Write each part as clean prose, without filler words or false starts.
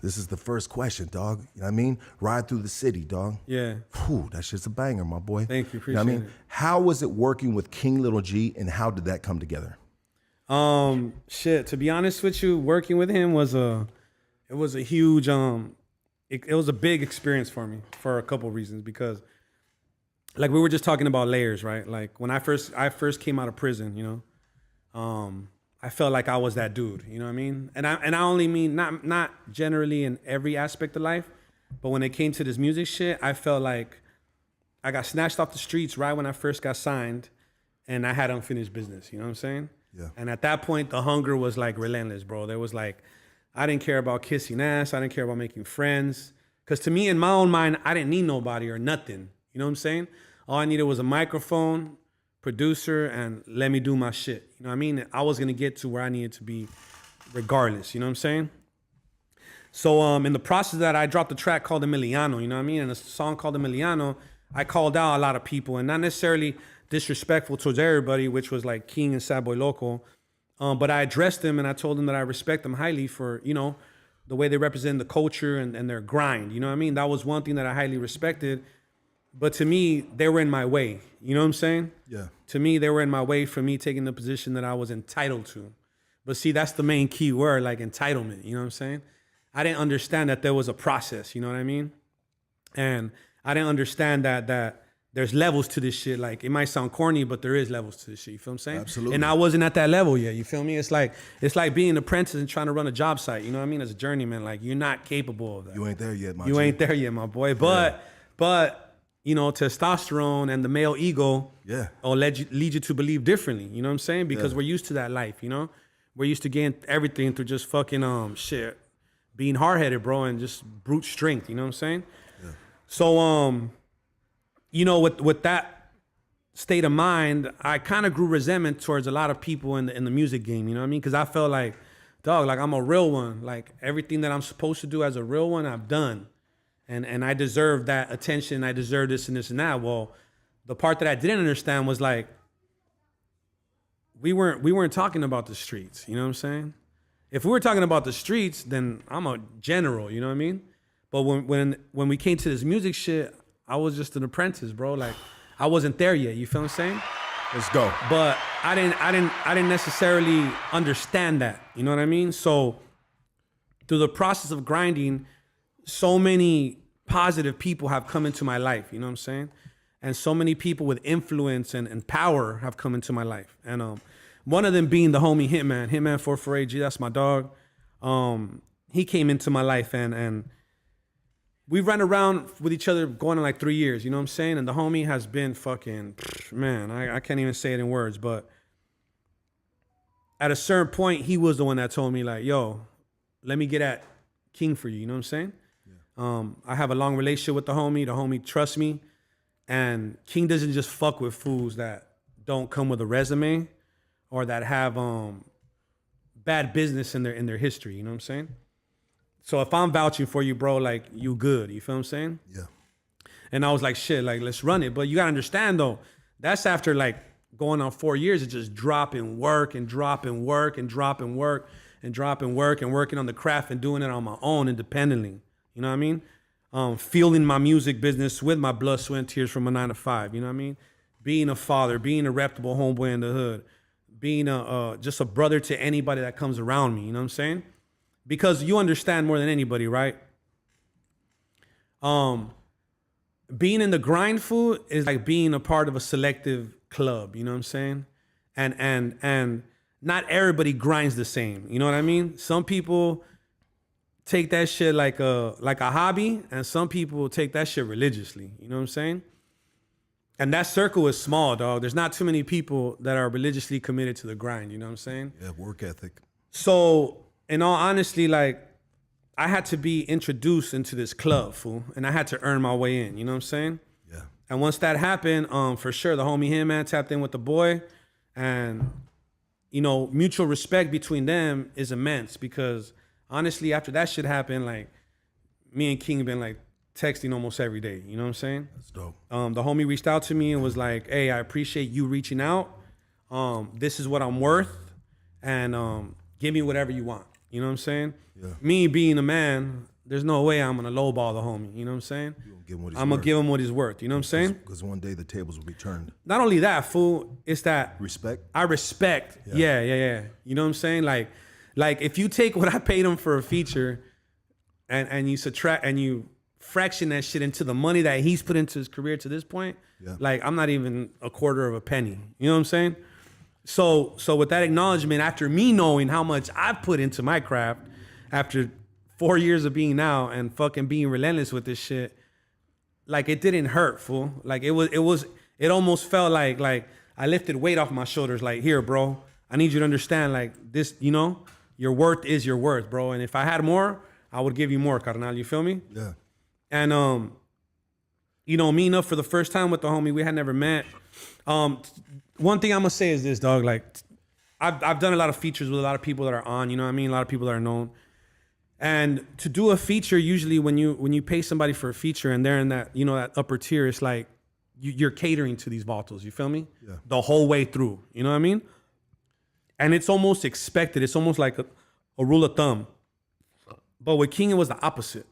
this is the first question, dog. You know what I mean? Ride through the city, dog. Yeah. Whew, that shit's a banger, my boy. Thank you, You know what I mean? appreciate it. How was it working with King Lil G, and how did that come together? Shit, to be honest with you, working with him was a huge, it was a big experience for me for a couple of reasons, because like we were just talking about layers, right? Like when I first came out of prison, you know, I felt like I was that dude, you know what I mean? And I only mean not generally in every aspect of life, but when it came to this music shit, I felt like I got snatched off the streets right when I first got signed, and I had unfinished business, you know what I'm saying? Yeah. And at that point, the hunger was like relentless, bro. There was like, I didn't care about kissing ass. I didn't care about making friends. Because to me, in my own mind, I didn't need nobody or nothing. You know what I'm saying? All I needed was a microphone, producer, and let me do my shit. You know what I mean? I was going to get to where I needed to be regardless. You know what I'm saying? So in the process of that, I dropped a track called Emiliano. You know what I mean? And a song called Emiliano, I called out a lot of people, and not necessarily disrespectful towards everybody, which was like King and Sad Boy Loco. But I addressed them, and I told them that I respect them highly for, you know, the way they represent the culture and their grind. You know what I mean? That was one thing that I highly respected. But to me, they were in my way. You know what I'm saying? Yeah. To me, they were in my way for me taking the position that I was entitled to. But see, that's the main key word, like entitlement. You know what I'm saying? I didn't understand that there was a process. You know what I mean? And I didn't understand that there's levels to this shit. Like, it might sound corny, but there is levels to this shit. You feel what I'm saying? Absolutely. And I wasn't at that level yet. You feel me? It's like being an apprentice and trying to run a job site. You know what I mean? As a journeyman, like, you're not capable of that. You ain't there yet, my You G. ain't there yet, my boy. But you know, testosterone and the male ego will lead you to believe differently. You know what I'm saying? Because we're used to that life, you know? We're used to getting everything through just fucking shit. Being hard-headed, bro, and just brute strength, you know what I'm saying? Yeah. So you know, with that state of mind, I kind of grew resentment towards a lot of people in the music game, you know what I mean? Because I felt like, dog, like I'm a real one. Like everything that I'm supposed to do as a real one, I've done. And I deserve that attention. I deserve this and this and that. Well, the part that I didn't understand was like, we weren't talking about the streets, you know what I'm saying? If we were talking about the streets, then I'm a general, you know what I mean? But when we came to this music shit, I was just an apprentice, bro. Like, I wasn't there yet. You feel what I'm saying? Let's go. But I didn't necessarily understand that. You know what I mean? So through the process of grinding, so many positive people have come into my life. You know what I'm saying? And so many people with influence and power have come into my life. And one of them being the homie Hitman 448G. That's my dog. He came into my life and we ran around with each other going on like 3 years, you know what I'm saying? And the homie has been fucking, man, I can't even say it in words, but at a certain point, he was the one that told me like, yo, let me get at King for you, you know what I'm saying? Yeah. I have a long relationship with the homie trusts me, and King doesn't just fuck with fools that don't come with a resume or that have bad business in their history, you know what I'm saying? So if I'm vouching for you, bro, like, you good. You feel what I'm saying? Yeah. And I was like, shit, like, let's run it. But you got to understand, though, that's after, like, going on 4 years of just dropping work and dropping work and dropping work and dropping work and working on the craft and doing it on my own independently. You know what I mean? Fueling my music business with my blood, sweat, and tears from a 9 to 5. You know what I mean? Being a father, being a reputable homeboy in the hood, being just a brother to anybody that comes around me. You know what I'm saying? Because you understand more than anybody, right? Being in the grind food is like being a part of a selective club, you know what I'm saying? And not everybody grinds the same, you know what I mean? Some people take that shit like a hobby, and some people take that shit religiously, you know what I'm saying? And that circle is small, dog. There's not too many people that are religiously committed to the grind, you know what I'm saying? Yeah, work ethic. So, in all honesty, like, I had to be introduced into this club, fool, and I had to earn my way in, you know what I'm saying? Yeah. And once that happened, for sure, the homie Hitman tapped in with the boy, and, you know, mutual respect between them is immense, because honestly, after that shit happened, like, me and King been like texting almost every day, you know what I'm saying? That's dope. The homie reached out to me and was like, hey, I appreciate you reaching out. This is what I'm worth, and give me whatever you want. You know what I'm saying? Yeah. Me being a man, there's no way I'm gonna lowball the homie. You know what I'm saying? I'm gonna give him what he's worth. You know what I'm saying? Because one day the tables will be turned. Not only that, fool, it's that Respect? I respect. Yeah. You know what I'm saying? Like if you take what I paid him for a feature and you subtract and you fraction that shit into the money that he's put into his career to this point, like I'm not even a quarter of a penny. You know what I'm saying? So with that acknowledgement, after me knowing how much I've put into my craft, after 4 years of being out and fucking being relentless with this shit, like it didn't hurt, fool. Like it almost felt like I lifted weight off my shoulders. Like, here, bro, I need you to understand, like this, you know, your worth is your worth, bro. And if I had more, I would give you more, carnal. You feel me? Yeah. And you know, meeting up for the first time with the homie, we had never met. One thing I'm gonna say is this, dog. Like, I've done a lot of features with a lot of people that are on. You know what I mean? A lot of people that are known. And to do a feature, usually when you pay somebody for a feature and they're in that, you know, that upper tier, it's like you're catering to these vatos. You feel me? Yeah. The whole way through. You know what I mean? And it's almost expected. It's almost like a rule of thumb. But with King, it was the opposite.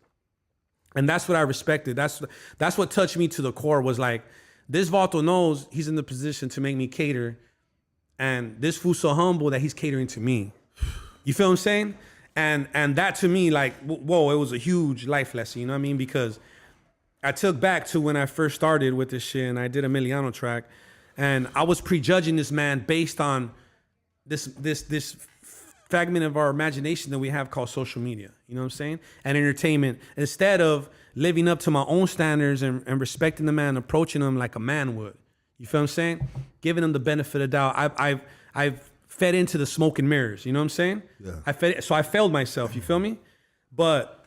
And that's what I respected. That's what touched me to the core, was like, this vato knows he's in the position to make me cater. And this fool's so humble that he's catering to me. You feel what I'm saying? And that to me, like, whoa, it was a huge life lesson, you know what I mean? Because I took back to when I first started with this shit and I did a Emiliano track, and I was prejudging this man based on this fragment of our imagination that we have called social media, you know what I'm saying? And entertainment, instead of living up to my own standards and respecting the man, approaching him like a man would. You feel what I'm saying? Giving him the benefit of doubt. I've fed into the smoke and mirrors, you know what I'm saying? Yeah. I failed myself, you feel me? But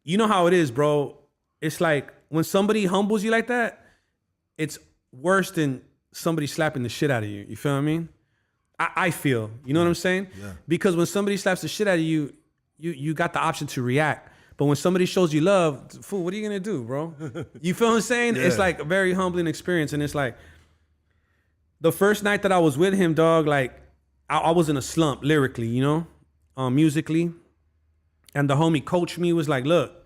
you know how it is, bro. It's like when somebody humbles you like that, it's worse than somebody slapping the shit out of you. You feel what I mean? I feel, you know what I'm saying? Yeah. Because when somebody slaps the shit out of you, you got the option to react. But when somebody shows you love, fool, what are you gonna do, bro? You feel what I'm saying? Yeah. It's like a very humbling experience. And it's like, the first night that I was with him, dog, like, I was in a slump lyrically, you know, musically. And the homie coached me, was like, look,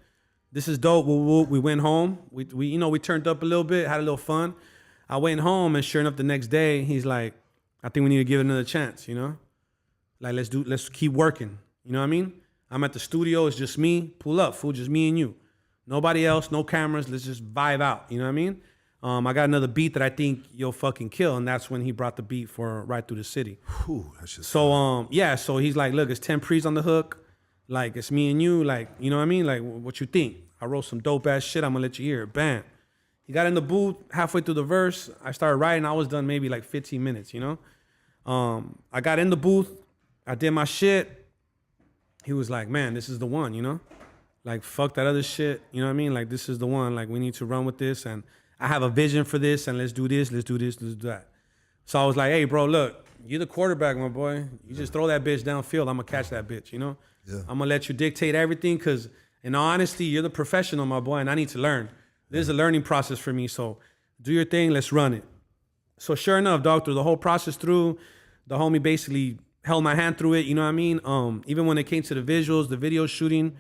this is dope. We went home. We you know, we turned up a little bit, had a little fun. I went home, and sure enough, the next day, he's like, I think we need to give it another chance, you know? Like, let's keep working. You know what I mean? I'm at the studio, it's just me. Pull up, fool, just me and you. Nobody else, no cameras, let's just vibe out. You know what I mean? I got another beat that I think you'll fucking kill, and that's when he brought the beat for Right Through the City. Whew, that's just so so he's like, look, it's 10 pre's on the hook. Like, it's me and you, like, you know what I mean? Like, what you think? I wrote some dope ass shit, I'm gonna let you hear it. Bam. He got in the booth halfway through the verse. I started writing, I was done maybe like 15 minutes, you know? I got in the booth, I did my shit. He was like, man, this is the one, you know? Like, fuck that other shit, you know what I mean? Like, this is the one, like, we need to run with this, and I have a vision for this, and let's do this, let's do this, let's do that. So I was like, hey, bro, look, you're the quarterback, my boy. You just throw that bitch downfield, I'm gonna catch that bitch, you know? Yeah. I'm gonna let you dictate everything, because in all honesty, you're the professional, my boy, and I need to learn. This is a learning process for me, so do your thing, let's run it. So sure enough, dog, through the whole process the homie basically held my hand through it, you know what I mean? Even when it came to the visuals, the video shooting,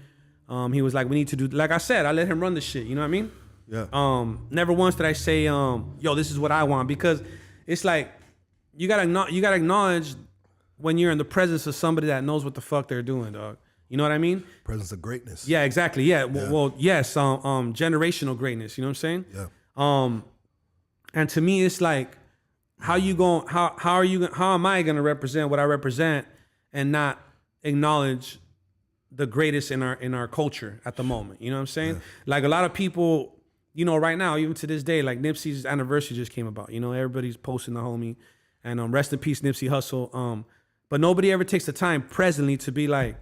he was like, we need to do, like I said, I let him run the shit, you know what I mean? Yeah. Never once did I say, yo, this is what I want, because it's like, you gotta acknowledge when you're in the presence of somebody that knows what the fuck they're doing, dog. You know what I mean? Presence of greatness. Yeah, exactly. Yeah. Well, yes. Generational greatness. You know what I'm saying? Yeah. And to me, it's like, how am I gonna represent what I represent and not acknowledge the greatest in our culture at the moment? You know what I'm saying? Yeah. Like, a lot of people, you know, right now, even to this day, like, Nipsey's anniversary just came about. You know, everybody's posting the homie, and rest in peace, Nipsey Hussle. But nobody ever takes the time presently to be like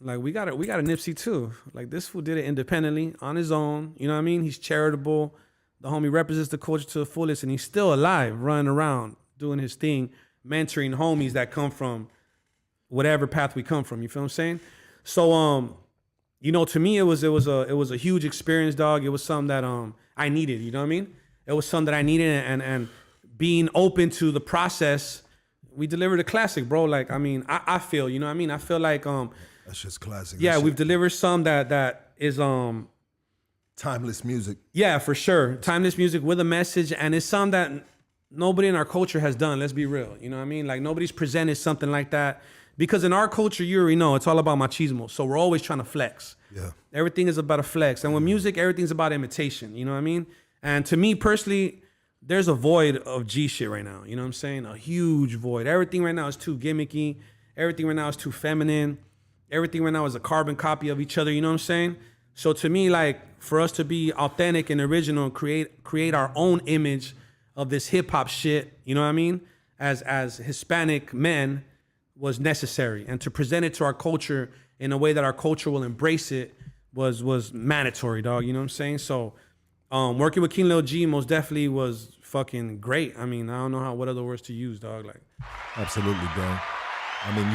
we got a Nipsey too. Like, this fool did it independently on his own. You know what I mean? He's charitable. The homie represents the culture to the fullest, and he's still alive, running around, doing his thing, mentoring homies that come from whatever path we come from. You feel what I'm saying? So, you know, to me, it was a huge experience, dog. It was something that I needed. You know what I mean? It was something that I needed, and being open to the process, we delivered a classic, bro. Like, I mean, I feel, you know what I mean? I feel like That's just classic. Yeah, That we've shit- delivered some that is timeless music. yeah, for sure. Timeless music with a message, and it's some that nobody in our culture has done. Let's be real. You know what I mean? Like nobody's presented something like that. Because in our culture, you already know, it's all about machismo. So we're always trying to flex. Yeah. Everything is about a flex. And with music, everything's about imitation. You know what I mean? And to me personally, there's a void of G shit right now. You know what I'm saying? A huge void. Everything right now is too gimmicky. Everything right now is too feminine. Everything right now is a carbon copy of each other. You know what I'm saying? So to me, like, for us to be authentic and original, create our own image of this hip hop shit, you know what I mean? As Hispanic men was necessary. And to present it to our culture in a way that our culture will embrace it was mandatory, dog. You know what I'm saying? So working with King Lil G most definitely was fucking great. I mean, I don't know what other words to use, dog. Like, Absolutely, bro. I mean,